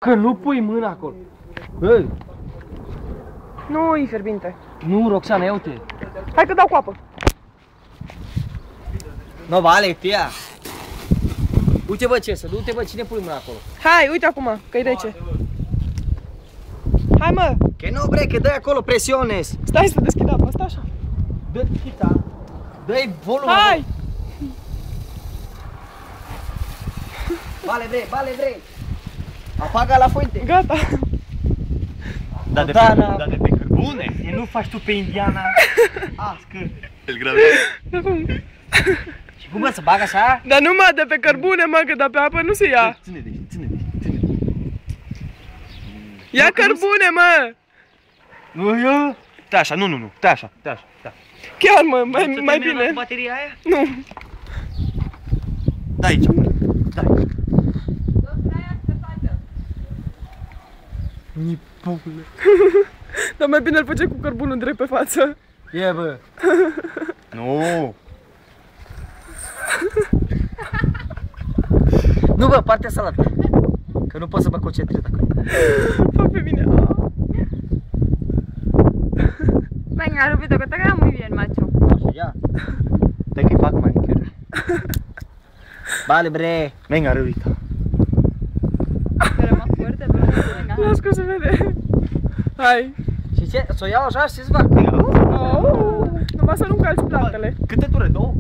Că nu pui mâna acolo. Bă. Nu, e fierbinte. Nu, Roxana, ia uite. Hai că dau cu apă. No, vale, tia. Uite bă ce să, du-te bă, cine pui mâna acolo? Hai, uite acum, că-i rece. Hai mă. Că nu bre, că dai acolo presiune. Stai să deschid apa, stai așa. Dă chita. Dă-i volumul. Hai. Vale, bre. Apaga la fuente. Gata. Da de pe cărbune. E nu faci tu pe indiana. Ască. Îl grăbești. Și cum mă, să bag așa? Dar nu mă, de pe cărbune mă, că de pe apă nu se ia. Ține de. Ia cărbune mă. Nu, eu. Da așa, nu. Da așa. Chiar mă, mai bine. Bateria aia? Nu. Da aici. Da. Nipule. Dar mai bine îl face cu cărbunul drept pe față. E bă. Nu. Nu bă, partea salată. Că nu pot să mă concentrez acolo. Fă pe mine. Venga, Rubito, que te queda muy bien, macho. Așa, ia. Dă că-i fac manicură. Vale, bre. Venga, Rubito. Pero más fuerte, pero venga. Las că se vede. Hai. Și ce? Să o iau așa și să-ți fac? Numai să nu calci plantele. Câte ture? Două?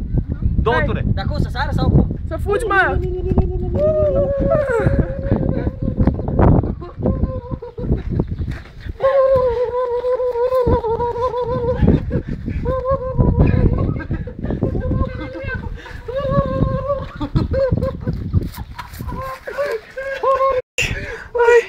Două Hai. ture. Dar cum, să sară sau cum? Să fugi, mă! Hai.